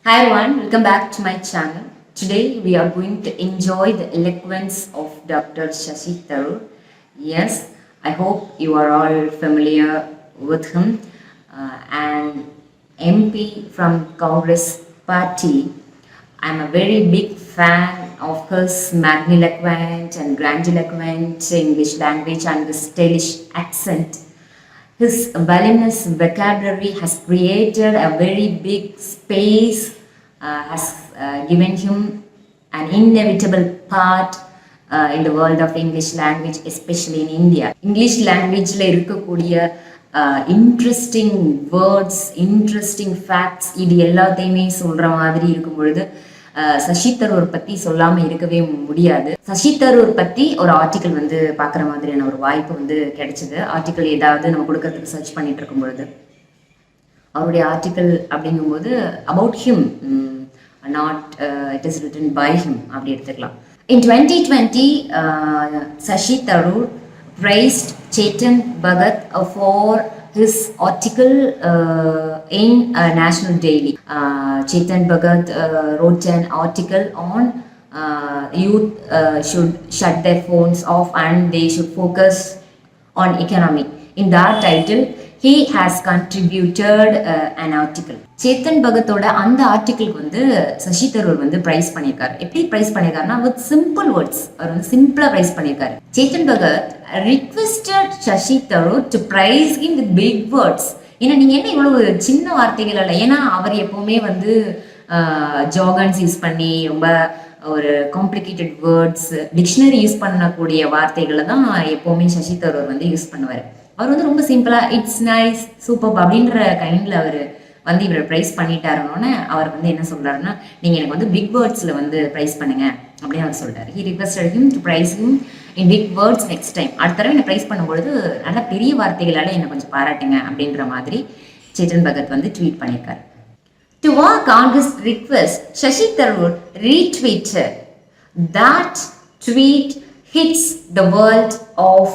Hi everyone, welcome back to my channel. Today we are going to enjoy the eloquence of Dr. Shashi Tharoor. Yes, I hope you are all familiar with him. An MP from Congress Party. I'm a very big fan of his magniloquent and grandiloquent English language and the stylish accent. His voluminous vocabulary has created a very big space, has given him an inevitable part in the world of English language, especially in India. English language la இருக்கக்கூடிய interesting words interesting facts இது எல்லாத்தையுமே சொல்கிற மாதிரி இருக்கும் பொழுது சசி தரூர் பற்றி சொல்லாமல் இருக்கவே முடியாது. சசி தரூர் பற்றி ஒரு ஆர்டிக்கல் வந்து பார்க்குற மாதிரியான ஒரு வாய்ப்பு வந்து கிடைச்சிது. ஆர்டிக்கல் ஏதாவது நம்ம கொடுக்கறதுக்கு சர்ச் பண்ணிட்டு இருக்கும் பொழுது அவருடைய ஆர்டிக்கல் அப்படிங்கும்போது about him, not it is written by him அப்படி எடுத்துக்கலாம். In 2020, Shashi Tharoor praised Chetan Bhagat for his article in National Daily. Chetan Bhagat wrote an article on youth should shut their phones off and they should focus on economy. In that title, he has contributed an article. Chetan பகத்தோட அந்த article வந்து சசி தரூர் வந்து price பண்ணியிருக்காரு. எப்படி price பண்ணியிருக்காருன்னா with simple words அவர் வந்து சிம்பிளா praise பண்ணியிருக்காரு. Chetan Bhagat requested Shashi Tharoor to praise him with big words. ஏன்னா நீங்க என்ன இவ்வளவு சின்ன வார்த்தைகள் அல்ல, ஏன்னா அவர் எப்பவுமே வந்து ஜாகன்ஸ் யூஸ் பண்ணி ரொம்ப ஒரு காம்ப்ளிகேட்டட் வேர்ட்ஸ் டிக்ஷனரி யூஸ் பண்ணக்கூடிய வார்த்தைகளை தான் எப்பவுமே சசி தரூர் வந்து யூஸ் பண்ணுவார். அவர் வந்து ரொம்ப சிம்பிளா இட்ஸ் நைஸ் சூப்பர் அப்படின்ற கைண்ட்ல அவர் வந்து இவரை ப்ரைஸ் பண்ணிட்டாருன்னு அவர் வந்து என்ன சொல்றாருன்னா, நீங்க எனக்கு வந்து பிக் வேர்ட்ஸ்ல வந்து ப்ரைஸ் பண்ணுங்க அப்படின்னு அவர் சொல்றாரு. He requested him to praise him in big words next time. அடுத்த தடவை என்ன ப்ரைஸ் பண்ணும்பொழுது நல்லா பெரிய வார்த்தைகளால என்ன கொஞ்சம் பாராட்டுங்க அப்படின்ற மாதிரி சேத்தன் பகத் வந்து ட்வீட் பண்ணியிருக்காரு. To walk on this request, Shashi Tharoor retweeted. That tweet hits the world of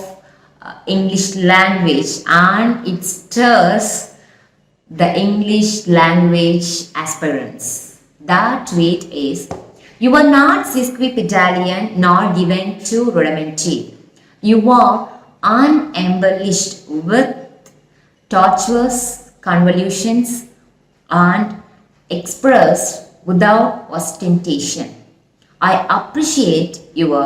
English language and it stirs the English language aspirants. That tweet is, you are not sesquipedalian nor given to rudimentative. You are unembellished with tortuous convolutions and expressed without ostentation. I appreciate your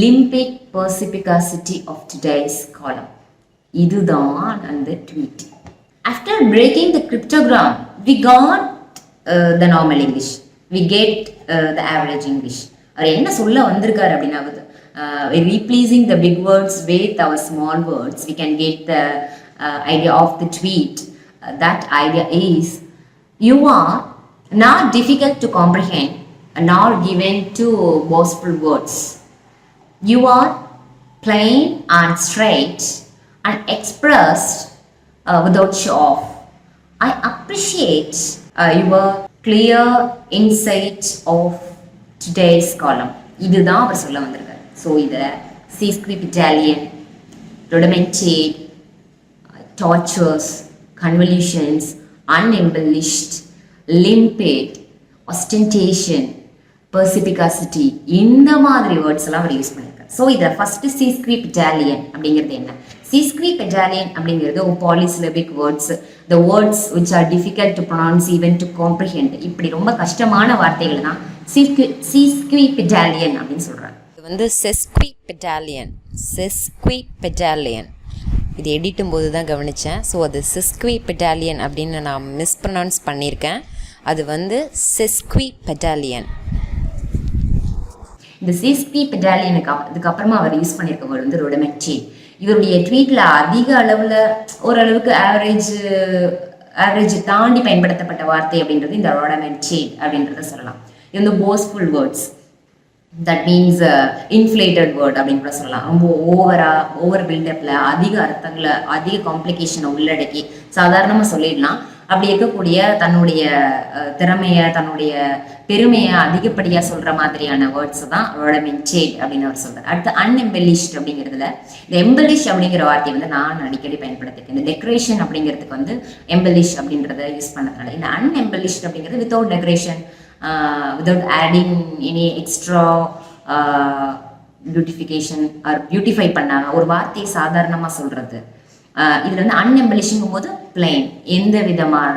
limbic perspicacity of today's column. இதுதான் அந்த tweet. After breaking the cryptogram, we got the normal English. We get the average English. அவர் என்ன சொல்ல வந்திருக்காரு அப்படின்னா, replacing the big words with our small words, we can get the idea of the tweet. That idea is, you are not difficult to comprehend, nor given to boastful words. You are plain and straight and expressed without show off. I appreciate your clear insight of today's column. இதுதான் அவர் சொல்ல வந்திருக்காரு. So இதை sesquipedalian, rudimentary, tortuous, convolutions, unembellished, limpid, ostentation, perspicacity இந்த மாதிரி words எல்லாம் அவர் use பண்ணியிருக்காரு. So இதை first sesquipedalian அப்படிங்கிறது என்ன? Sesquipedalian அப்படிங்கிறது polysyllabic words, the words which are difficult to pronounce even to comprehend. இப்படி ரொம்ப கஷ்டமான வார்த்தைகள் தான் sesquipedalian அப்படின்னு சொல்றாங்க. இது வந்து sesquipedalian இது எடிட்டும் போது தான் கவனித்தேன். ஸோ அது sesquipedalian அப்படின்னு நான் மிஸ்ப்ரொனவுன்ஸ் பண்ணியிருக்கேன். அது வந்து sesquipedalian. இந்த sesquipedaliaனுக்கு இதுக்கப்புறமா அவர் யூஸ் பண்ணியிருக்க வேர்டு வந்து rudimentary. இவருடைய ட்வீட்ல அதிக அளவில் ஓரளவுக்கு ஆவரேஜ் தாண்டி பயன்படுத்தப்பட்ட வார்த்தை அப்படின்றது இந்த rudimentary அப்படின்றத சொல்லலாம். இது வந்து போஸ்ட்ஃபுல் words, that means inflated word அப்படின்னு கூட சொல்லலாம். ரொம்ப ஓவர் பில்டப்பில் அதிக அர்த்தங்களை அதிக காம்ப்ளிகேஷனை உள்ளடக்கி சாதாரணமாக சொல்லிடலாம். அப்படி இருக்கக்கூடிய தன்னுடைய திறமையை தன்னுடைய பெருமையை அதிகப்படியாக சொல்கிற மாதிரியான வேர்ட்ஸ் தான் ரொடமென்டேட் அப்படின்னு அவர் சொல்கிறார். அடுத்து அன்எம்பெலிஷ்ட் அப்படிங்கிறதுல இந்த எம்பெலிஷ் அப்படிங்கிற வார்த்தையை வந்து நான் அடிக்கடி பயன்படுத்திருக்கேன். இந்த டெக்கரேஷன் அப்படிங்கிறதுக்கு வந்து எம்பெலிஷ் அப்படின்றத யூஸ் பண்ணதுனால இந்த அன்எம்பெலிஷ்ட் அப்படிங்கிறது without decoration, without adding any extra beautification or beautify பண்ணாங்க ஒரு வார்த்தையை சாதாரணமாக சொல்கிறது. இதில் வந்து அன்எம்பெலிஷிங்கும் போது பிளைன், எந்த விதமான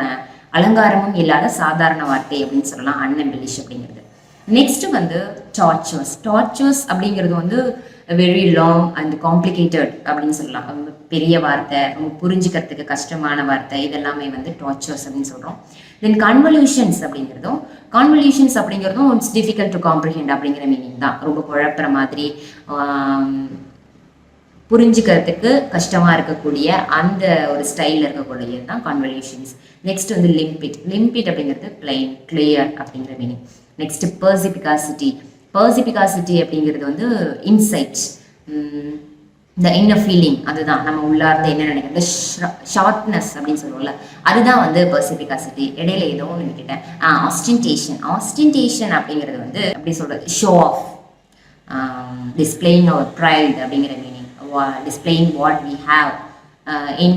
அலங்காரமும் இல்லாத சாதாரண வார்த்தை அப்படின்னு சொல்லலாம் அன்எம்பெலிஷ் அப்படிங்கிறது. நெக்ஸ்ட் வந்து டார்ச்சுவஸ். டார்ச்சுவஸ் அப்படிங்கிறது வந்து வெரி லாங் அண்ட் காம்ப்ளிகேட்டட் அப்படின்னு சொல்லலாம். பெரிய வார்த்தை, புரிஞ்சுக்கிறதுக்கு கஷ்டமான வார்த்தை, இதெல்லாமே வந்து டார்ச்சுவஸ் அப்படின்னு சொல்கிறோம். தென் கன்வல்யூஷன்ஸ் அப்படிங்கிறதும் இட்ஸ் டிஃபிகல்ட் டு காம்ப்ரிஹெண்ட் அப்படிங்கிற மீனிங் தான். ரொம்ப குழப்புற மாதிரி, புரிஞ்சுக்கிறதுக்கு கஷ்டமாக இருக்கக்கூடிய அந்த ஒரு ஸ்டைலில் இருக்கக்கூடியது தான் கான்வல்யூஷன்ஸ். நெக்ஸ்ட் வந்து லிம்பிட் அப்படிங்கிறது பிளைன், கிளியர் அப்படிங்கிற மீனிங். நெக்ஸ்ட் பர்சிபிகாசிட்டி அப்படிங்கிறது வந்து இன்சைட், இந்த இன்னர் ஃபீலிங், அதுதான் நம்ம உள்ளார்ந்து என்ன நினைக்கிறது. ஷார்ட்னஸ் அப்படின்னு சொல்லுவோம்ல, அதுதான் வந்து பர்சிபிகாசிட்டி. இடையில ஏதோ ஒன்று விட்டுட்டேன். ஆஸ்டின்டேஷன் அப்படிங்கிறது வந்து எப்படி சொல்கிறது, ஷோ ஆஃப், டிஸ்பிளேயிங் அவர் ப்ரைட் அப்படிங்கிற meaning. Displaying what we have in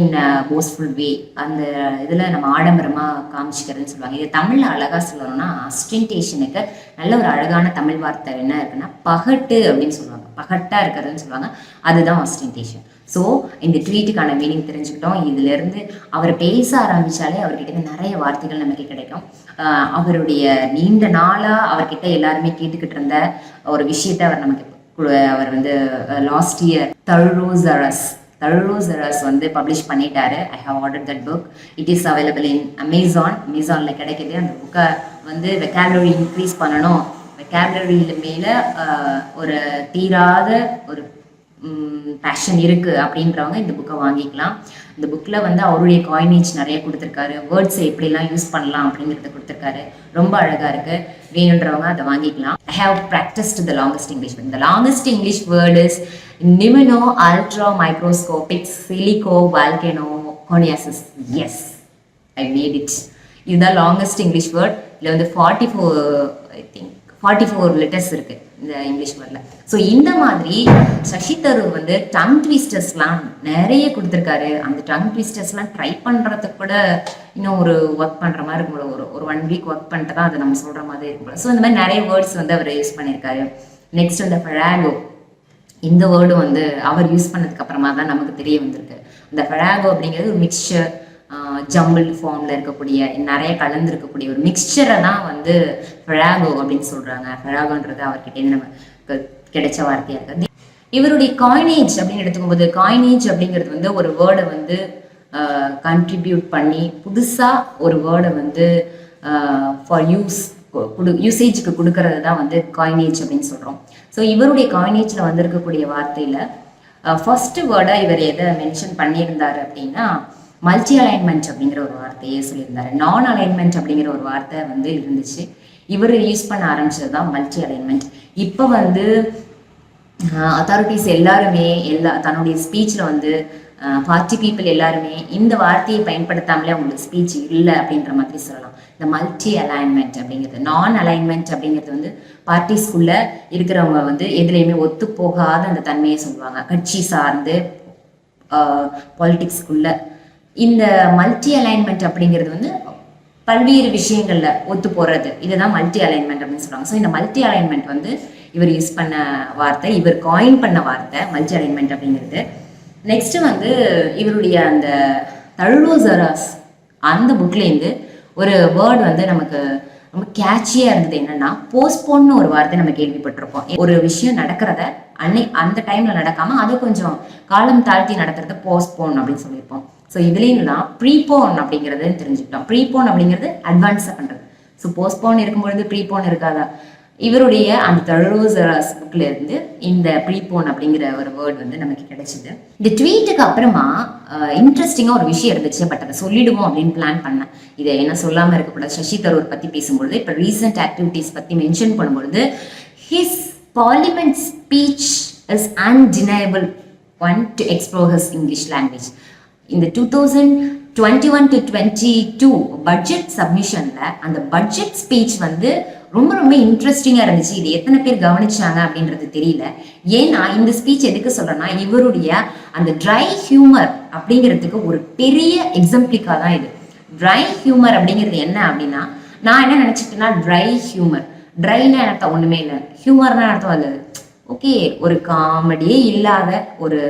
boastful way. அந்த இதில் நம்ம ஆடம்பரமாக காமிச்சிக்கிறதுன்னு சொல்லுவாங்க. இது தமிழில் அழகாக சொல்லணும்னா ஆஸ்டென்டேஷனுக்கு நல்ல ஒரு அழகான தமிழ் வார்த்தை என்ன இருக்குன்னா பகட்டு அப்படின்னு சொல்லுவாங்க. பகட்டாக இருக்கிறதுன்னு சொல்லுவாங்க, அதுதான் ஆஸ்டென்டேஷன். ஸோ இந்த ட்வீட்டுக்கான மீனிங் தெரிஞ்சுக்கிட்டோம். இதிலேருந்து அவர் பேச ஆரம்பித்தாலே அவர்கிட்ட நிறைய வார்த்தைகள் நமக்கு கிடைக்கும். அவருடைய நீண்ட நாளாக அவர்கிட்ட எல்லாருமே கேட்டுக்கிட்டு இருந்த ஒரு விஷயத்தை அவர் வந்து லாஸ்ட் இயர் தழுரோசரஸ் வந்து பப்ளிஷ் பண்ணிட்டாரு. I have order that book. It is available in அமேசானில் கிடைக்குது. அந்த புக்கை வந்து வெக்காபுலரி இன்க்ரீஸ் பண்ணணும், வெக்காபுலரியில் மேலே ஒரு தீராத ஒரு பேஷன் இருக்குது அப்படின்றவங்க இந்த புக்கை வாங்கிக்கலாம். இந்த புக்கில் வந்து அவருடைய காயினேஜ் நிறைய கொடுத்துருக்காரு, வேர்ட்ஸை எப்படிலாம் யூஸ் பண்ணலாம் அப்படிங்கிறத கொடுத்துருக்காரு. ரொம்ப அழகாக இருக்குது. வேணுன்றவங்க அதை வாங்கிக்கலாம். I have practiced the longest English word. The longest English word is pneumono ultra microscopic silico volcanoconiosis. Yes, I made it. இதுதான் லாங்கஸ்ட் இங்கிலீஷ் வேர்ட். இதில் வந்து 44 லெட்டர்ஸ் இருக்குது இந்த இங்கிலீஷ் வேர்டில். ஸோ இந்த மாதிரி சசி தரூர் வந்து டங் ட்விஸ்டர்ஸ்லாம் நிறைய கொடுத்துருக்காரு. அந்த டங் ட்விஸ்டர்ஸ்லாம் ட்ரை பண்ணுறதுக்கு கூட இன்னும் ஒரு ஒர்க் பண்ணுற மாதிரி இருக்கும். ஒரு 1 வீக் ஒர்க் பண்ணிட்டு தான் அதை நம்ம சொல்கிற மாதிரி இருக்கும். ஸோ இந்த மாதிரி நிறைய வேர்ட்ஸ் வந்து அவர் யூஸ் பண்ணியிருக்காரு. நெக்ஸ்ட் வந்து ஃபெராகோ, இந்த வேர்டு வந்து அவர் யூஸ் பண்ணதுக்கு அப்புறமா தான் நமக்கு தெரிய வந்திருக்கு. இந்த ஃபெராகோ அப்படிங்கிறது ஒரு மிக்சர், ஜம்பிள் ஃபார்மில் இருக்கக்கூடிய நிறைய கலந்துருக்கக்கூடிய ஒரு மிக்சரை தான் வந்து ஃபெராகோ அப்படின்னு சொல்கிறாங்க. ஃபெராகோன்றது அவர்கிட்ட நமக்கு கிடைச்ச வார்த்தையாக இருக்குது. இவருடைய காயினேஜ் அப்படின்னு எடுத்துக்கும்போது, காயினேஜ் அப்படிங்கிறது வந்து ஒரு வேர்டை வந்து கண்ட்ரிபியூட் பண்ணி புதுசாக ஒரு வேர்டை வந்து ஃபார் யூசேஜுக்கு கொடுக்கறது தான் வந்து காயினேஜ் அப்படின்னு சொல்கிறோம். ஸோ இவருடைய காயினேஜில் வந்திருக்கக்கூடிய வார்த்தையில் ஃபர்ஸ்ட் வேர்டாக இவர் எதை மென்ஷன் பண்ணியிருந்தார் அப்படின்னா மல்டி அலைன்மெண்ட் அப்படிங்கிற ஒரு வார்த்தையே சொல்லியிருந்தாரு. நான் அலைன்மெண்ட் அப்படிங்கிற ஒரு வார்த்தை வந்து இருந்துச்சு. இவர் யூஸ் பண்ண ஆரம்பிச்சது தான் மல்டி அலைன்மெண்ட். இப்போ வந்து அத்தாரிட்டிஸ் எல்லாருமே தன்னுடைய ஸ்பீச்சில் வந்து பார்ட்டி பீப்புள் எல்லாருமே இந்த வார்த்தையை பயன்படுத்தாமலே அவங்களுக்கு ஸ்பீச் இல்லை அப்படின்ற மாதிரி சொல்லலாம். இந்த மல்டி அலைன்மெண்ட் அப்படிங்கிறது, நான் அலைன்மெண்ட் அப்படிங்கிறது வந்து பார்ட்டிஸ்குள்ளே இருக்கிறவங்க வந்து எதுலேயுமே ஒத்து போகாத அந்த தன்மையை சொல்லுவாங்க. கட்சி சார்ந்து பாலிட்டிக்ஸ்குள்ள இந்த மல்டி அலைன்மெண்ட் அப்படிங்கிறது வந்து பல்வேறு விஷயங்கள்ல ஒத்து போறது, இதுதான் மல்டி அலைன்மெண்ட் அப்படின்னு சொல்லுவாங்க. ஸோ இந்த மல்டி அலைன்மெண்ட் வந்து இவர் யூஸ் பண்ண வார்த்தை, இவர் காயின் பண்ண வார்த்தை மல்டி அலைன்மெண்ட் அப்படிங்கிறது. நெக்ஸ்ட் வந்து இவருடைய அந்த தழுரோசரஸ் அந்த புக்லேருந்து ஒரு வேர்டு வந்து நமக்கு ரொம்ப கேட்சியாக இருந்தது. என்னன்னா போஸ்ட்போன்னு ஒரு வார்த்தை நம்ம கேள்விப்பட்டிருப்போம். ஒரு விஷயம் நடக்கிறத அந்த டைம்ல நடக்காம அது கொஞ்சம் காலம் தாழ்த்தி நடத்துறத போஸ்ட்போன் அப்படின்னு சொல்லியிருப்போம். ஸோ இதுலேயும் தான் ப்ரீபோன் அப்படிங்கிறது தெரிஞ்சுக்கிட்டோம். ப்ரீபோன் அப்படிங்கிறது அட்வான்ஸாக பண்ணுறது. ஸோ போஸ்ட்போன் இருக்கும்பொழுது ப்ரீபோன் இருக்காதா? இவருடைய அந்த தழுரோசரஸ் புக்ல இருந்து இந்த ப்ரீபோன் அப்படிங்கிற ஒரு வேர்டு வந்து நமக்கு கிடைச்சிது. இந்த ட்வீட்டுக்கு அப்புறமா இன்ட்ரெஸ்டிங்காக ஒரு விஷயம் இருந்துச்சு, பட் அதை சொல்லிடுவோம் அப்படின்னு பிளான் பண்ணேன். இதை என்ன சொல்லாமல் இருக்கக்கூடாது. சசி தரூர் பற்றி பேசும்பொழுது, இப்போ ரீசெண்ட் ஆக்டிவிட்டீஸ் பற்றி மென்ஷன் பண்ணும்பொழுது, his parliament speech is அன்டினையபிள் one to explore his English language. இந்த 2020 21 to 22 பட்ஜெட் சப்மிஷன்ல அந்த பட்ஜெட் ஸ்பீச் வந்து ரொம்ப ரொம்ப இன்ட்ரெஸ்டிங்காக இருந்துச்சு. இது எத்தனை பேர் கவனிச்சாங்க அப்படின்றது தெரியல. ஏன்னா இந்த ஸ்பீச் எதுக்கு சொல்றேன்னா, இவருடைய அந்த ட்ரை ஹியூமர் அப்படிங்கிறதுக்கு ஒரு பெரிய எக்ஸாம்பிளிக்காக தான் இது. ட்ரை ஹியூமர் அப்படிங்கிறது என்ன அப்படின்னா, நான் என்ன நினச்சிட்டேன்னா, ட்ரை ஹியூமர், ட்ரைனா அர்த்தம் ஒன்றுமே இல்லை, ஹியூமர்னா அர்த்தம் அது ஓகே ஒரு காமெடியே இல்லாத, ஒரு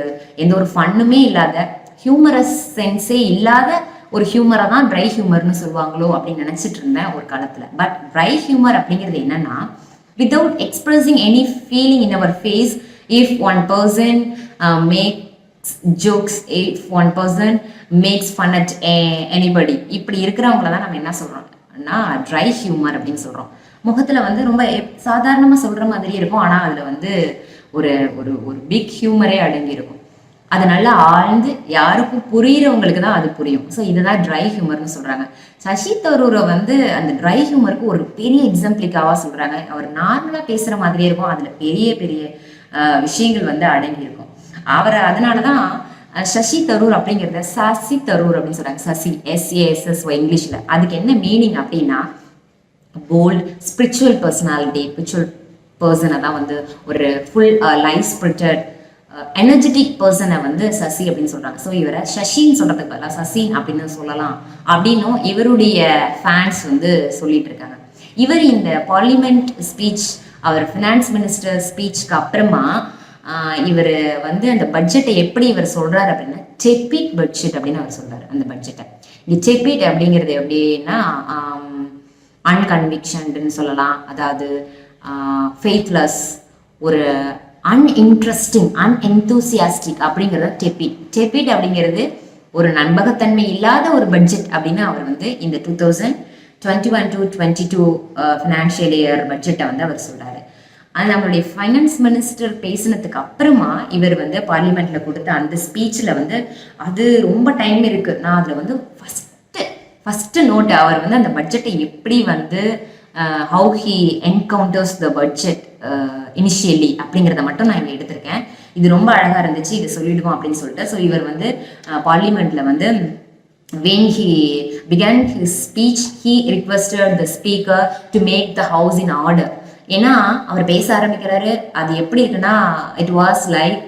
எந்த ஒரு ஃபன்னுமே இல்லாத, ஹியூமரஸ் சென்ஸே இல்லாத ஒரு ஹியூமரை தான் ட்ரை ஹியூமர்னு சொல்லுவாங்களோ அப்படின்னு நினச்சிட்டு இருந்தேன் ஒரு காலத்தில். பட் ட்ரை ஹியூமர் அப்படிங்கிறது என்னன்னா, without expressing any feeling in அவர் face, if one person makes jokes, if one person makes fun at anybody, இப்படி இருக்கிறவங்கள தான் நம்ம என்ன சொல்கிறோம்னா ட்ரை ஹியூமர் அப்படின்னு சொல்கிறோம். முகத்தில் வந்து ரொம்ப சாதாரணமாக சொல்கிற மாதிரி இருக்கும், ஆனால் அதில் வந்து ஒரு ஒரு ஒரு பிக் ஹியூமரே அடங்கி இருக்கும். அது நல்லா ஆழ்ந்து யாருக்கும் புரியுறவங்களுக்கு தான் அது புரியும். ஸோ இதுதான் ட்ரை ஹியூமர்னு சொல்கிறாங்க. சசி தரூரை வந்து அந்த ட்ரை ஹியூமருக்கு ஒரு பெரிய எக்ஸாம்பிளிக்காவாக சொல்கிறாங்க. அவர் நார்மலாக பேசுகிற மாதிரியே இருக்கும், அதில் பெரிய பெரிய விஷயங்கள் வந்து அடங்கி இருக்கும். அவரை அதனால தான் சசி தரூர் அப்படிங்கிறத சசி தரூர் அப்படின்னு சொல்கிறாங்க. சசி SASSY இங்கிலீஷில். அதுக்கு என்ன மீனிங் அப்படின்னா, போல்ட் ஸ்பிரிச்சுவல் பர்சனாலிட்டி, ஸ்பிரிச்சுவல் பர்சனை தான் வந்து ஒரு ஃபுல் லைஃப் ஸ்பிரிட்டட் எனர்ஜெட்டிக் பர்சனை வந்து சசி அப்படின்னு சொல்கிறாங்க. ஸோ இவரை சசின்னு சொல்கிறதுக்கு பதிலாக சசி அப்படின்னு சொல்லலாம் அப்படின்னும் இவருடைய ஃபேன்ஸ் வந்து சொல்லிட்டு இருக்காங்க. இவர் இந்த பார்லிமெண்ட் ஸ்பீச், அவர் ஃபினான்ஸ் மினிஸ்டர் ஸ்பீச்சுக்கு அப்புறமா இவர் வந்து அந்த பட்ஜெட்டை எப்படி இவர் சொல்கிறார் அப்படின்னா, டெபிட் பட்ஜெட் அப்படின்னு அவர் சொல்கிறார். அந்த பட்ஜெட்டை இந்த டெபிட் அப்படிங்கிறது எப்படின்னா அன்கன்விக்ஷன்டுன்னு சொல்லலாம். அதாவது ஃபெய்த்லெஸ், ஒரு அன்இன்ட்ரெஸ்டிங், அன்என்தூசியாஸ்டிக் அப்படிங்கிறத டெபிட். டெபிட் அப்படிங்கிறது ஒரு நம்பகத்தன்மை இல்லாத ஒரு பட்ஜெட் அப்படின்னு அவர் வந்து இந்த 2021 to 22 ஃபினான்ஷியல் இயர் பட்ஜெட்டை வந்து அவர் சொல்கிறாரு. அது நம்மளுடைய ஃபைனான்ஸ் மினிஸ்டர் பேசினதுக்கு அப்புறமா இவர் வந்து பார்லிமெண்ட்டில் கொடுத்த அந்த ஸ்பீச்சில் வந்து அது ரொம்ப டைம் இருக்குது. நான் அதில் வந்து ஃபஸ்ட்டு நோட், அவர் வந்து அந்த பட்ஜெட்டை எப்படி வந்து how he encounters the budget initially அப்படிங்கிறத மட்டும் நான் இங்கே எடுத்திருக்கேன். இது ரொம்ப அழகாக இருந்துச்சு, இது சொல்லிடுவோம் அப்படின்னு சொல்லிட்டு. ஸோ இவர் வந்து பார்லிமெண்ட்டில் வந்து when he began his speech, he requested the speaker to make the house in order. ஏன்னா அவர் பேச ஆரம்பிக்கிறாரு, அது எப்படி இருக்குன்னா, it was like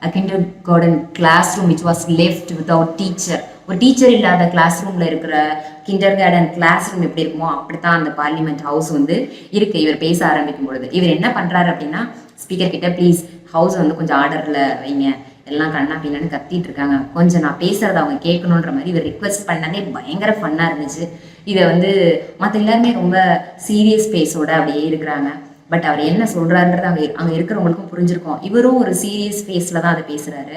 a kindergarten classroom which was left without teacher. ஒரு டீச்சர் இல்லாத கிளாஸ் ரூமில் இருக்கிற கிண்டர் கார்டன் கிளாஸ் ரூம் எப்படி இருக்குமோ அப்படித்தான் அந்த பார்லிமெண்ட் ஹவுஸ் வந்து இருக்குது இவர் பேச ஆரம்பிக்கும் பொழுது. இவர் என்ன பண்ணுறாரு அப்படின்னா, ஸ்பீக்கர் கிட்ட ப்ளீஸ் ஹவுஸ் வந்து கொஞ்சம் ஆர்டரில் வைங்க, எல்லாம் கண்ணா பின்னான்னு கத்திட்டு இருக்காங்க, கொஞ்சம் நான் பேசுகிறத அவங்க கேட்கணுன்ற மாதிரி இவர் ரிக்வெஸ்ட் பண்ணாலே பயங்கர ஃபன்னாக இருந்துச்சு. இதை வந்து மற்ற எல்லாருமே ரொம்ப சீரியஸ் ஃபேஸோட அப்படியே இருக்கிறாங்க. பட் அவர் என்ன சொல்கிறாருன்றது அங்கே இருக்கிறவங்களுக்கும் புரிஞ்சிருக்கும். இவரும் ஒரு சீரியஸ் ஃபேஸில் தான் அதை பேசுகிறாரு.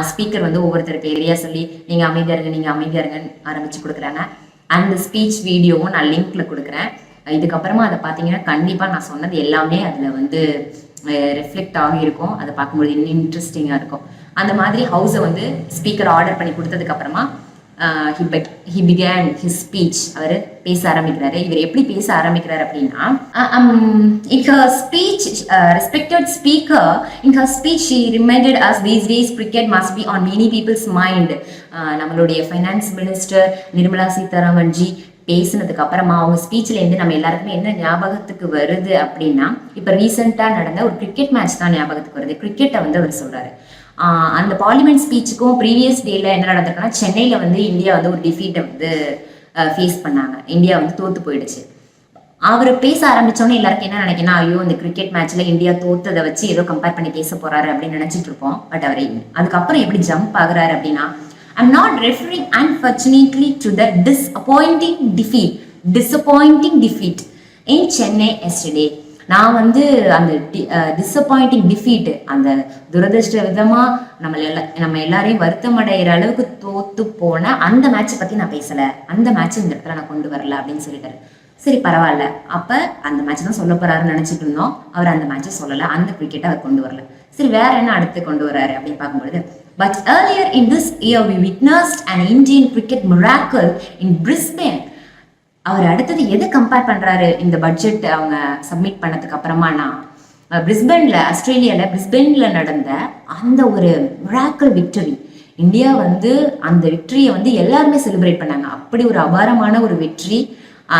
ஸ்பீக்கர் வந்து ஒவ்வொருத்தர் பேரையா சொல்லி நீங்கள் அமைதியாக இருங்க, நீங்கள் அமைதியாக இருங்கன்னு ஆரம்பித்து கொடுக்குறாங்க. அந்த ஸ்பீச் வீடியோவும் நான் லிங்க்ல கொடுக்குறேன். இதுக்கப்புறமா அதை பார்த்தீங்கன்னா கண்டிப்பாக நான் சொன்னது எல்லாமே அதில் வந்து ரிஃப்ளெக்ட் ஆகியிருக்கும். அதை பார்க்கும்போது இன்னும் இன்ட்ரெஸ்டிங்காக இருக்கும். அந்த மாதிரி ஹவுஸை வந்து ஸ்பீக்கர் ஆர்டர் பண்ணி கொடுத்ததுக்கப்புறமா he began his speech. அவர் பேச ஆரம்பிக்கிறாரு. இவர் எப்படி பேச ஆரம்பிக்கிறார் அப்படின்னா, in her speech, respected speaker, in her speech she reminded us these days cricket must be on many people's mind. நம்மளுடைய finance minister Nirmala Sitharaman G பேசினதுக்கு அப்புறமா அவங்க ஸ்பீச்லேருந்து நம்ம எல்லாருக்குமே என்ன ஞாபகத்துக்கு வருது அப்படின்னா, இப்போ ரீசெண்டாக நடந்த ஒரு கிரிக்கெட் மேட்ச் தான் ஞாபகத்துக்கு வருது. கிரிக்கெட்டை வந்து அவர் சொல்கிறாரு. அந்த பார்லிமெண்ட் ஸ்பீச்சுக்கும் ப்ரீவியஸ் டேல என்ன நடந்திருக்குன்னா, சென்னையில் வந்து இந்தியா வந்து ஒரு டிஃபீட்டை வந்து ஃபேஸ் பண்ணாங்க. இந்தியா வந்து தோற்று போயிடுச்சு. அவர் பேச ஆரம்பித்தோன்னே எல்லாருக்கும் என்ன நினைக்கணும், ஐயோ இந்த கிரிக்கெட் மேட்ச்சில் இந்தியா தோற்றதை வச்சு ஏதோ கம்பேர் பண்ணி பேச போகிறாரு அப்படின்னு நினச்சிட்டு இருப்போம். பட் அவர் அதுக்கப்புறம் எப்படி ஜம்ப் ஆகுறாரு அப்படின்னா, I'm not referring unfortunately to the disappointing defeat in Chennai yesterday. நான் வந்து அந்த டிஸப்பாயிண்டிங் டிஃபீட், அந்த துரதிருஷ்ட விதமாக நம்ம எல்லாரையும் வருத்தம் அடைகிற அளவுக்கு தோத்து போன அந்த மேட்சை பற்றி நான் பேசலை, அந்த மேட்ச் இந்த இடத்துல நான் கொண்டு வரல அப்படின்னு சொல்லிட்டாரு. சரி பரவாயில்ல, அப்போ அந்த மேட்ச் தான் சொல்ல போறாருன்னு நினச்சிட்டு இருந்தோம். அவர் அந்த மேட்சை சொல்லலை, அந்த கிரிக்கெட்டை அவர் கொண்டு வரல. சரி வேற என்ன அடுத்து கொண்டு வராரு அப்படின்னு பார்க்கும்பொழுது, but earlier in this year we witnessed an Indian cricket miracle in Brisbane. அவர் அடுத்தது எதை கம்பேர் பண்ணுறாரு இந்த பட்ஜெட் அவங்க சப்மிட் பண்ணதுக்கு அப்புறமானா, பிரிஸ்பேனில், ஆஸ்திரேலியாவில் பிரிஸ்பேனில் நடந்த அந்த ஒரு மிராக்கிள் விக்டரி. இந்தியா வந்து அந்த வெற்றியை வந்து எல்லாருமே செலிப்ரேட் பண்ணாங்க. அப்படி ஒரு அபாரமான ஒரு வெற்றி.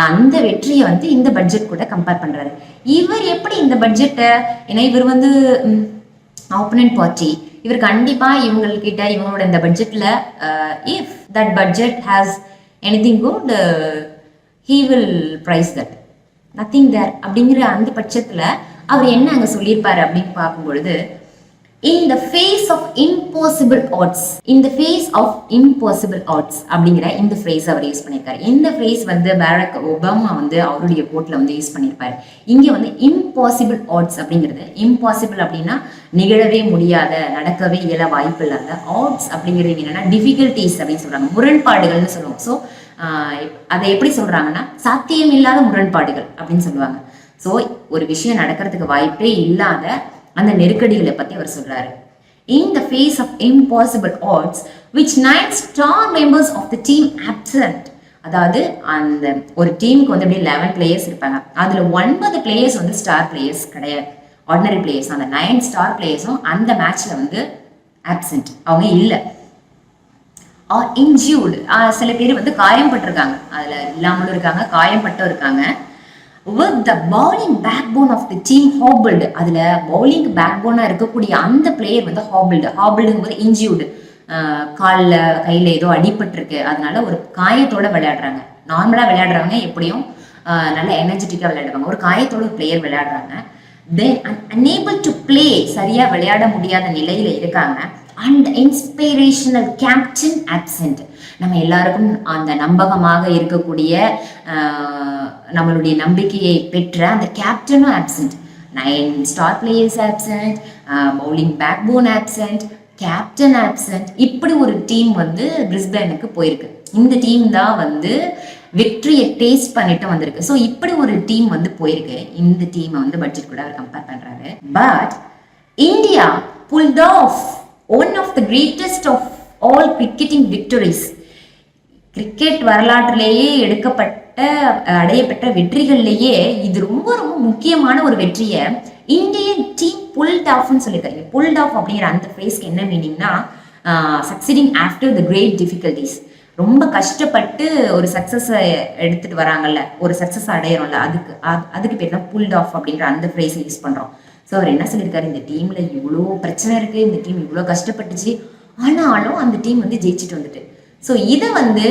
அந்த வெற்றியை வந்து இந்த பட்ஜெட் கூட கம்பேர் பண்றாரு. இவர் எப்படி இந்த பட்ஜெட்டை, ஏன்னா இவர் வந்து ஆப்போனன்ட் பார்ட்டி, இவர் கண்டிப்பா இவங்ககிட்ட இவங்களோட இந்த பட்ஜெட்ல if that budget has anything good he will praise that, nothing there அப்படிங்கிற அந்த பட்சத்துல அவர் என்ன அங்க சொல்லியிருப்பாரு அப்படின்னு பார்க்கும் பொழுது, in the face of impossible odds, in the face of impossible odds அப்படிங்கிற இந்த phrase அவர் யூஸ் பண்ணியிருக்காரு. இந்த phrase வந்து பாரக் ஒபாமா வந்து அவருடைய கோட்ல வந்து யூஸ் பண்ணியிருப்பாரு. இங்க வந்து impossible odds அப்படிங்கிறது, impossible அப்படின்னா நிகழவே முடியாத, நடக்கவே இயல வாய்ப்பு இல்லாத, odds அப்படிங்கிறது என்னன்னா difficulties அப்படின்னு சொல்றாங்க, முரண்பாடுகள்னு சொல்லுவோம். ஸோ அதை எப்படி சொல்றாங்கன்னா சாத்தியம் இல்லாத முரண்பாடுகள் அப்படின்னு சொல்லுவாங்க. ஸோ ஒரு விஷயம் நடக்கிறதுக்கு வாய்ப்பே இல்லாத அந்த நெருக்கடிகளை பத்தி அவர் சொல்றாரு. In the face of impossible odds, which 9 star members of the team absent, அதாவது அந்த ஒரு டீமுக்கு வந்து அப்படியே 11 பிளேயர்ஸ் இருப்பாங்க. அதுல 9 பிளேயர்ஸ் வந்து ஸ்டார் பிளேயர்ஸ் கிடையாது, ஆர்டினரி பிளேயர்ஸ். அந்த 9 ஸ்டார் பிளேயர்ஸும் அந்த மேட்ச்ல வந்து ஆப்சென்ட், அவங்க இல்லை. ஆர் இன்ஜூர்டு, சில பேர் வந்து காயம்பட்டிருக்காங்க, அதுல இல்லாமலும் இருக்காங்க, காயம்பட்டும் இருக்காங்க. with the bowling backbone of the team hobbled, அதுல bowling backbone இருக்கக்கூடிய அந்த பிளேயர் வந்து ஹாபிள்டுங்கும்போது இன்ஜூர்டு, காலில் கையில் ஏதோ அடிபட்டிருக்கு, அதனால ஒரு காயத்தோட விளையாடுறாங்க. நார்மலாக விளையாடுறவங்க எப்படியும் நல்ல எனர்ஜெட்டிக்காக விளையாடுவாங்க, ஒரு காயத்தோட ஒரு பிளேயர் விளையாடுறாங்க. தென் unable to play, சரியா விளையாட முடியாத நிலையில இருக்காங்க. அண்ட் இன்ஸ்பிரேஷனல் கேப்டன் absent, நம்ம எல்லாருக்கும் அந்த நம்பகமாக இருக்கக்கூடிய நம்மளுடைய நம்பிக்கையை பெற்ற அந்த கேப்டனும் absent. 9 star players absent, bowling backbone absent, captain absent. இப்படி ஒரு டீம் வந்து பிரிஸ்பேனுக்கு போயிருக்கு. இந்த டீம் தான் வந்து விக்டரியை டேஸ்ட் பண்ணிட்டு வந்திருக்கு. ஸோ இப்படி ஒரு டீம் வந்து போயிருக்கு. இந்த டீமை வந்து பட்ஜெட் கூட அவர் கம்பேர் பண்றாரு. But India pulled off one of the greatest of all cricketing victories, cricket வரலாற்றிலேயே அடையப்பட்ட வெற்றிகள்லேயே இது ரொம்ப ரொம்ப முக்கியமான ஒரு வெற்றியை இந்தியன் டீம் புல்ட் ஆஃப்னு சொல்லியிருக்காங்க. புல்ட் ஆஃப் அப்படிங்கிற அந்த ஃப்ரேஸ்க்கு என்ன மீனிங்னா succeeding after the great difficulties, ரொம்ப கஷ்டப்பட்டு ஒரு சக்ஸஸை எடுத்துட்டு வராங்கல்ல, ஒரு சக்ஸஸ் அடையிறோம்ல, அதுக்கு பேர் தான் புல்ட் ஆஃப் அப்படிங்கிற அந்த ஃப்ரேஸை யூஸ் பண்றோம். ஸோ அவர் என்ன சொல்லியிருக்காரு, இந்த டீம்ல இவ்வளோ பிரச்சனை இருக்கு, இந்த டீம் இவ்வளோ கஷ்டப்பட்டுச்சு, ஆனாலும் அந்த டீம் வந்து ஜெயிச்சுட்டு வந்துட்டு. ஸோ இதை வந்து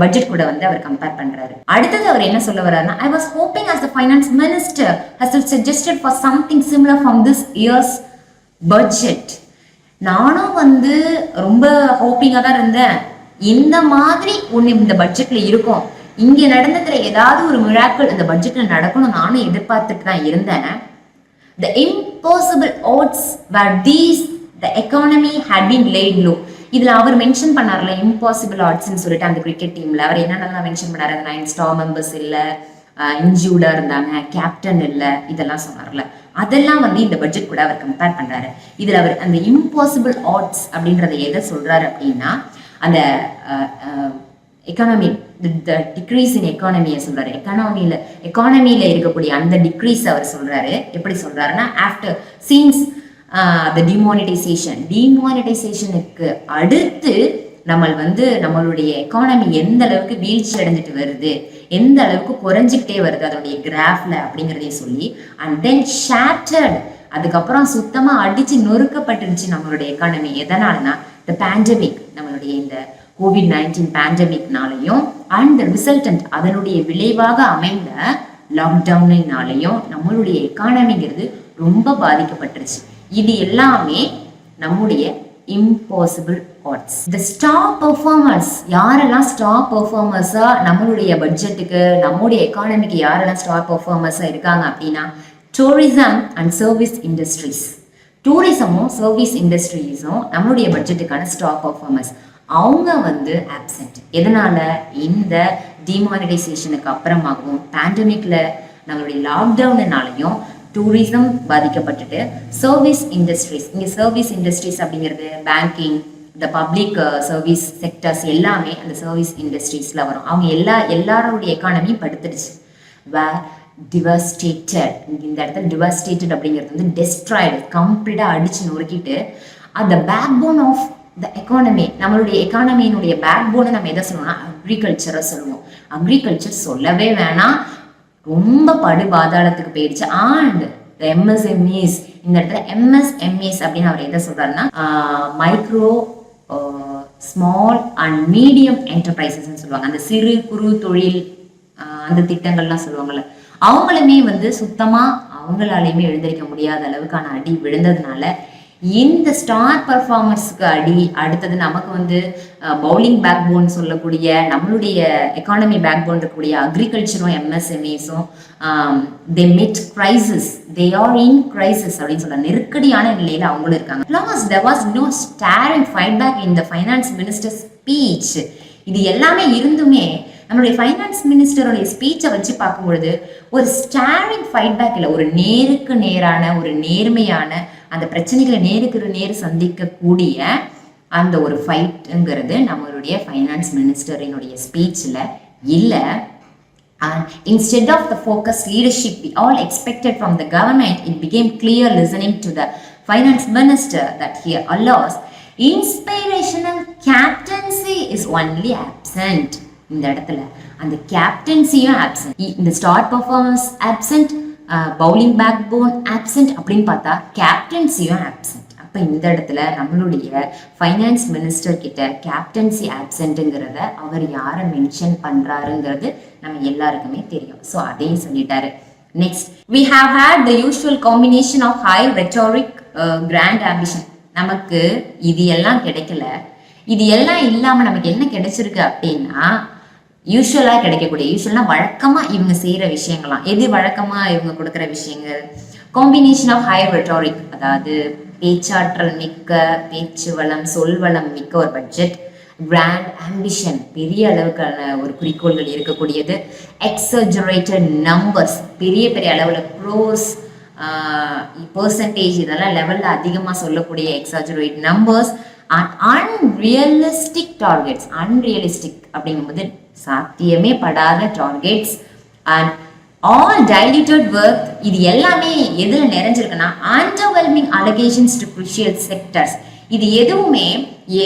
பட்ஜெட் கூட வந்து அவர் கம்பேர் பண்றாரு. அடுத்தது அவர் என்ன சொல்ல வர்றாருன்னா, I was hoping as the finance minister has suggested for something similar from this year's budget. நானும் வந்து ரொம்ப ஹோப்பிங்கா தான் இருந்தேன், இந்த மாதிரி ஒன்று இந்த பட்ஜெட்ல இருக்கும், இங்க நடந்ததுல ஏதாவது ஒரு மிராக்கிள் இந்த பட்ஜெட்ல நடக்கணும் நானும் எதிர்பார்த்துட்டு தான் இருந்தேன். The impossible odds were these, the economy had been laid low. இதுல அவர் மென்ஷன் பண்ணார்ல இம்பாசிபிள் ஆட்ஸ்ன்னு சொல்லிட்டு அந்த கிரிக்கெட் டீம்ல அவர் என்னென்னலாம் மென்ஷன் பண்ணாரு, 9 ஸ்டார் மெம்பர்ஸ் இல்ல, இன்ஜூர்டா இருந்தாங்க, கேப்டன் இல்ல, இதெல்லாம் சொன்னார்ல, அதெல்லாம் வந்து இந்த பட்ஜெட் கூட அவர் கம்பேர் பண்றாரு. இதுல அவர் அந்த இம்பாசிபிள் ஆட்ஸ் அப்படின்றத எதை சொல்றாரு அப்படின்னா, அந்த எக்கானமி, டிக்ரீஸ் இன் எக்கானமியை சொல்றாரு. எக்கானமியில இருக்கக்கூடிய அந்த டிக்ரீஸ் அவர் சொல்றாரு. எப்படி சொல்றாருன்னா, ஆஃப்டர் சீன்ஸ் the டிமானிட்டைசேஷனுக்கு அடுத்து நம்ம வந்து நம்மளுடைய எக்கானமி எந்த அளவுக்கு வீழ்ச்சி அடைஞ்சிட்டு வருது, எந்த அளவுக்கு குறைஞ்சிக்கிட்டே வருது அதோடைய கிராஃப்ல அப்படிங்கிறதையும் சொல்லி, அண்ட் தென் ஷேட்டர்ட், அதுக்கப்புறம் சுத்தமா அடிச்சு நொறுக்கப்பட்டுருச்சு நம்மளுடைய எக்கானமி. எதனாலனா இந்த பேண்டமிக், நம்மளுடைய இந்த COVID-19 பேண்டமிக்னாலையும் அண்ட் ரிசல்டன்ட், அதனுடைய விளைவாக அமைந்த லாக்டவுனாலையும் நம்மளுடைய எக்கானமிங்கிறது ரொம்ப பாதிக்கப்பட்டுருச்சு. இது எல்லாமே நம்முடைய impossible odds. The star performers, யாரெல்லாம் ஸ்டார் பெர்ஃபார்மர்ஸா நம்மளுடைய பட்ஜெட்டுக்கு, நம்முடைய எக்கானமிக்கு யாரெல்லாம் ஸ்டார் பெர்ஃபார்மர்ஸா இருக்காங்க அப்படின்னா, டூரிசம் அண்ட் சர்வீஸ் இண்டஸ்ட்ரீஸ். டூரிசமும் சர்வீஸ் இண்டஸ்ட்ரீஸும் நம்மளுடைய பட்ஜெட்டுக்கான ஸ்டார் பெர்ஃபார்மர்ஸ். அவங்க வந்து ஆப்சென்ட். எதனால? இந்த டிமானிட்டைசேஷனுக்கு அப்புறமாகவும் பேண்டமிக்ல நம்மளுடைய லாக்டவுனாலையும் டூரிசம் பாதிக்கப்பட்டுட்டு, சர்வீஸ் இண்டஸ்ட்ரீஸ், இங்கே சர்வீஸ் இண்டஸ்ட்ரீஸ் அப்படிங்கிறது பேங்கிங், இந்த பப்ளிக் சர்வீஸ் செக்டர்ஸ் எல்லாமே அந்த சர்வீஸ் இண்டஸ்ட்ரீஸில் வரும். அவங்க எல்லாருடைய எக்கானமியும் படுத்துடுச்சு. வேர் டிவஸ்டேட்டட், இந்த இடத்துல டிவஸ்டேட்டட் அப்படிங்கிறது வந்து டெஸ்ட்ராய்டு, கம்ப்ளீட்டாக அடிச்சு நொறுக்கிட்டு, அந்த backbone of the economy, நம்மளுடைய எக்கானமியினுடைய பேக் போனை நம்ம எதை சொல்லுவோம்னா அக்ரிகல்ச்சரை சொல்லுவோம். அக்ரிகல்ச்சர் சொல்லவே வேணாம், ரொம்ப படு பாதாளத்துக்கு போயிடுச்சு. அண்ட் எம்எஸ்எம்இஸ், இந்த இடத்துல எம்எஸ்எம்இஸ் அப்படின்னு அவர் எதை சொல்றாருன்னா micro small and medium enterprises சொல்லுவாங்க. அந்த சிறு குறு தொழில் அந்த திட்டங்கள்லாம் சொல்லுவாங்கல்ல, அவங்களுமே வந்து சுத்தமா அவங்களாலையுமே எழுந்திருக்க முடியாத அளவுக்கான அடி விழுந்ததுனால இந்த ஸ்டார் பர்ஃபார்மர்ஸ்க்கு அடி. அடுத்தது நமக்கு வந்து பவுலிங் பேக் போன் சொல்லக்கூடிய நம்மளுடைய எக்கானமி பேக் போன் இருக்கக்கூடிய அக்ரிகல்ச்சரும் எம்எஸ்எம்இஸும் தே மெட் crisis, they are in crisis அப்படின்னு சொல்ற நெருக்கடியான நிலையில அவங்களும் இருக்காங்க. Plus there was no staring fight back in the finance minister's speech. இது எல்லாமே இருந்துமே நம்மளுடைய ஃபைனான்ஸ் மினிஸ்டருடைய ஸ்பீச்சை வச்சு பார்க்கும்பொழுது ஒரு ஸ்டாரிங் ஃபைட் பேக் இல்லை, ஒரு நேருக்கு நேரான ஒரு நேர்மையான அந்த பிரச்சனைகளை நேருக்கு நேர் சந்திக்கக்கூடிய அந்த ஒரு ஃபைட்டுங்கிறது நம்மளுடைய ஃபைனான்ஸ் மினிஸ்டரினுடைய ஸ்பீச்சில் இல்லை. Instead of the focused leadership we all expected from the government, it became clear listening to the finance minister that he allows inspirational captaincy is only absent. இந்த இடத்துல அந்த கேப்டன்சியும் ஆப்சென்ட், இந்த star performance absent, bowling backbone absent அப்படின்னு பார்த்தா கேப்டன்சியும் absent. அப்போ இந்த இடத்துல நம்மளுடைய ஃபைனான்ஸ் மினிஸ்டர் கிட்ட கேப்டன்சி ஆப்சென்ட்டுங்கிறத அவர் யாரை மென்ஷன் பண்ணுறாருங்கிறது நம்ம எல்லாருக்குமே தெரியும். ஸோ அதையும் சொல்லிட்டாரு. Next we have had the usual combination of high rhetoric, grand ambition. நமக்கு இது எல்லாம் கிடைக்கல. இது எல்லாம் இல்லாமல் நமக்கு என்ன கிடைச்சிருக்கு அப்படின்னா யூஸ்வலாக கிடைக்கக்கூடிய, யூஸ்வலாக வழக்கமாக இவங்க செய்கிற விஷயங்கள்லாம் எது வழக்கமாக இவங்க கொடுக்குற விஷயங்கள், காம்பினேஷன் ஆஃப் ஹை ரெட்டாரிக், அதாவது பேச்சாற்றல் மிக்க, பேச்சு வளம் சொல் வளம் மிக்க ஒரு பட்ஜெட், கிராண்ட் ஆம்பிஷன், பெரிய அளவுக்கான ஒரு குறிக்கோள்கள் இருக்கக்கூடியது, எக்ஸஜரேட்டட் நம்பர்ஸ், பெரிய பெரிய அளவில் க்ரோஸ் பர்சன்டேஜ் இதெல்லாம் லெவலில் அதிகமாக சொல்லக்கூடிய exaggerate numbers, and unrealistic targets. Unrealistic அப்படிங்கும்போது சாத்தியமே படாத targets and all diluted work. இது எல்லாமே எதில் நிறைஞ்சிருக்குன்னா underwhelming allocations to crucial sectors. இது எதுவுமே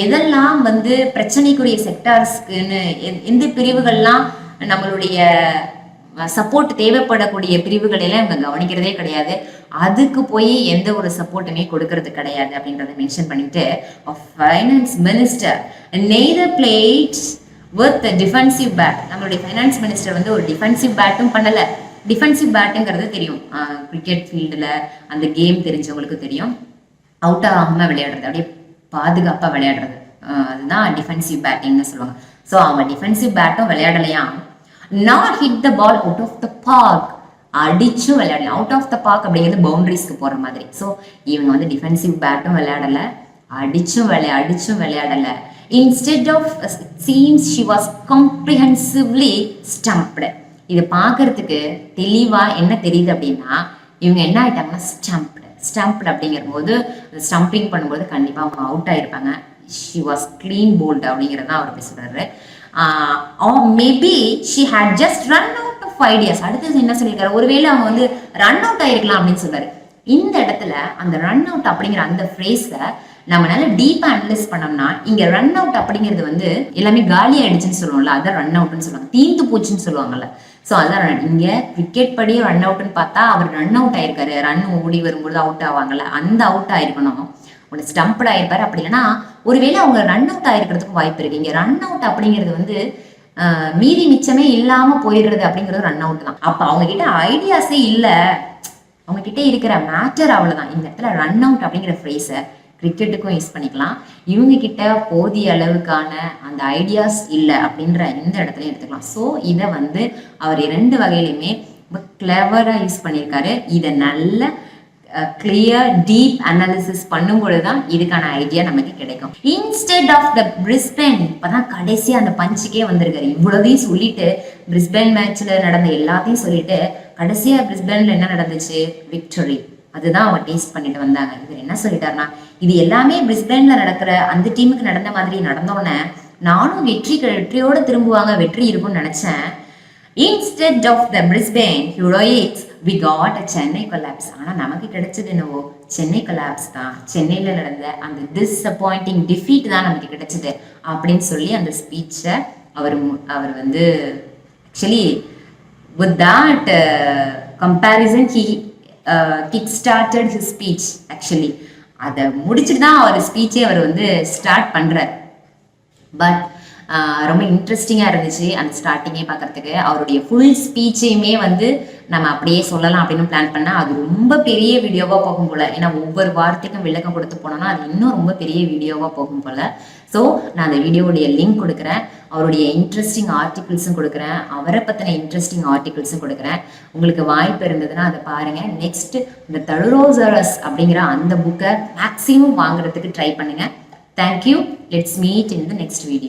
எதெல்லாம் வந்து பிரச்சனைக்குரிய செக்டார்ஸ்க்குன்னு எந்த பிரிவுகள்லாம் நம்மளுடைய சப்போர்ட் தேவைப்படக்கூடிய பிரிவுகள் எல்லாம் இவங்க கவனிக்கிறதே கிடையாது. அதுக்கு போய் எந்த ஒரு சப்போர்ட்டுமே கொடுக்கறது கிடையாது அப்படின்றத மென்ஷன் பண்ணிட்டு finance minister neither plays with defensive bat. நம்மளுடைய ஃபைனான்ஸ் மினிஸ்டர் வந்து ஒரு டிஃபென்சிவ் பேட்டும் பண்ணலை. டிஃபென்சிவ் பேட்டுங்கிறது தெரியும், கிரிக்கெட் ஃபீல்டில் அந்த கேம் தெரிஞ்சவங்களுக்கு தெரியும், அவுட் ஆகாமல் விளையாடுறது, அப்படியே பாதுகாப்பாக விளையாடுறது, அதுதான் டிஃபென்சிவ் பேட்டிங்னு சொல்லுவாங்க. ஸோ அவங்க டிஃபென்சிவ் பேட்டும் விளையாடலையாம். Not hit the ball out of the park, அடிச்சும் விளையாடலாம். அவுட் ஆஃப் த பார்க் அப்படிங்கிறது பவுண்டரிஸ்க்கு போகிற மாதிரி. ஸோ இவங்க வந்து defensive பேட்டும் விளையாடலை, அடிச்சும் விளையாடலை. Instead of seems she was comprehensively stumped. இது பார்க்கறதுக்கு தெளிவா என்ன தெரியுது அப்படின்னா இவங்க என்ன ஆயிட்டாங்கன்னா ஸ்டம்ப்டு அப்படிங்கிற போது ஸ்டம்பிங் பண்ணும்போது கண்டிப்பா அவங்க out ஆயிருப்பாங்க. she was clean bowled அப்படிங்கிறத அவர் பேசுறாரு. or maybe she had just run out of ideas. அடுத்து என்ன சொல்லியிருக்காரு, ஒருவேளை அவங்க வந்து ரன் அவுட் ஆயிருக்கலாம் அப்படின்னு சொல்றாரு. இந்த இடத்துல அந்த ரன் அவுட் அப்படிங்கிற அந்த ஃப்ரேஸை நம்ம நல்லா டீப்பா அனலைஸ் பண்ணோம்னா இங்க ரன் அவுட் அப்படிங்கிறது வந்து எல்லாமே காலி ஆயிடுச்சுன்னு சொல்லுவோம்ல, அதான் ரன் அவுட்னு சொல்லுவாங்க, தீந்து போச்சுன்னு சொல்லுவாங்கல்ல. ஸோ அதான் இங்க கிரிக்கெட் படியே ரன் அவுட்னு பார்த்தா அவர் ரன் அவுட் ஆயிருக்காரு, ரன் ஓடி வரும்போது அவுட் ஆவாங்கல்ல, அந்த அவுட் ஆயிருக்கணும். ஒன்று ஸ்டம்ப்ட் ஆயிருப்பாரு. அப்படி இல்லைன்னா ஒருவேளை அவங்க ரன் அவுட் ஆயிருக்கிறதுக்கும் வாய்ப்பு இருக்கு. இங்க ரன் அவுட் அப்படிங்கிறது வந்து மீதி மிச்சமே இல்லாம போயிடுறது அப்படிங்கிறது ரன் அவுட் தான். அப்ப அவங்க கிட்ட ஐடியாஸே இல்லை, அவங்க கிட்ட இருக்கிற மேட்டர் அவ்வளவுதான். இந்த இடத்துல ரன் அவுட் அப்படிங்கிற ஃப்ரேஸை கிரிக்கெட்டுக்கும் யூஸ் பண்ணிக்கலாம். இவங்க கிட்ட போதிய அளவுக்கான அந்த ஐடியாஸ் இல்லை அப்படின்ற இந்த இடத்துல எடுத்துக்கலாம். ஸோ இதை வந்து அவர் 2 வகையிலுமே ரொம்ப கிளவராக யூஸ் பண்ணியிருக்காரு. இதை நல்ல கிளியர் டீப் அனாலிசிஸ் பண்ணும்பொழுது தான் இதுக்கான ஐடியா நமக்கு கிடைக்கும். இன்ஸ்டெட் ஆஃப் த பிரிஸ்பேன், இப்போதான் கடைசியாக அந்த பஞ்சுக்கே வந்திருக்காரு. இவ்வளோதையும் சொல்லிட்டு பிரிஸ்பேன் மேட்ச்ல நடந்த எல்லாத்தையும் சொல்லிட்டு கடைசியாக பிரிஸ்பேன்ல என்ன நடந்துச்சு, விக்டரி, அதுதான் அவங்க டேஸ்ட் பண்ணிட்டு வந்தாங்க. இவர் என்ன சொல்லிட்டாருன்னா, இது எல்லாமே பிரிஸ்பேன்ல நடக்கிற அந்த டீமுக்கு நடந்த மாதிரி நடந்தோன்னே நானும் வெற்றியோட திரும்புவாங்க, வெற்றி இருக்கும்னு நினைச்சேன். Instead of the Brisbane heroics, we got a Chennai collapse. ஆனால் நமக்கு கிடைச்சது என்னவோ சென்னை கொலாப்ஸ் தான். சென்னையில் நடந்த அந்த டிஸப்பாயிண்டிங் டிஃபீட் தான் நமக்கு கிடைச்சது அப்படின்னு சொல்லி அந்த ஸ்பீச்சை அவர் வந்து actually with that comparison he kick-started his speech actually. அதை முடிச்சுட்டு தான் அவர் ஸ்பீச்சே அவர் வந்து ஸ்டார்ட் பண்ணுறார். பட் ரொம்ப இன்ட்ரெஸ்டிங்காக இருந்துச்சு அந்த ஸ்டார்டிங்கே பார்க்குறதுக்கு. அவருடைய ஃபுல் ஸ்பீச்சையுமே வந்து நம்ம அப்படியே சொல்லலாம் அப்படின்னு பிளான் பண்ணால் அது ரொம்ப பெரிய வீடியோவாக போகும் போல். ஏன்னா ஒவ்வொரு வார்த்தைக்கும் விளக்கம் கொடுத்து போனோம்னா அது இன்னும் ரொம்ப பெரிய வீடியோவாக போகும் போல். ஸோ நான் அந்த வீடியோவுடைய லிங்க் கொடுக்குறேன், அவருடைய இன்ட்ரெஸ்டிங் ஆர்டிகிள்ஸும் கொடுக்குறேன், அவரை பற்றின இன்ட்ரெஸ்டிங் ஆர்டிகிள்ஸும் கொடுக்குறேன். உங்களுக்கு வாய்ப்பு இருந்ததுன்னா அதை பாருங்கள். நெக்ஸ்ட் இந்த தழுரோசரஸ் அப்படிங்கிற அந்த புக்கை மேக்ஸிமம் வாங்குறதுக்கு ட்ரை பண்ணுங்கள். Thank you. Let's meet in the next video.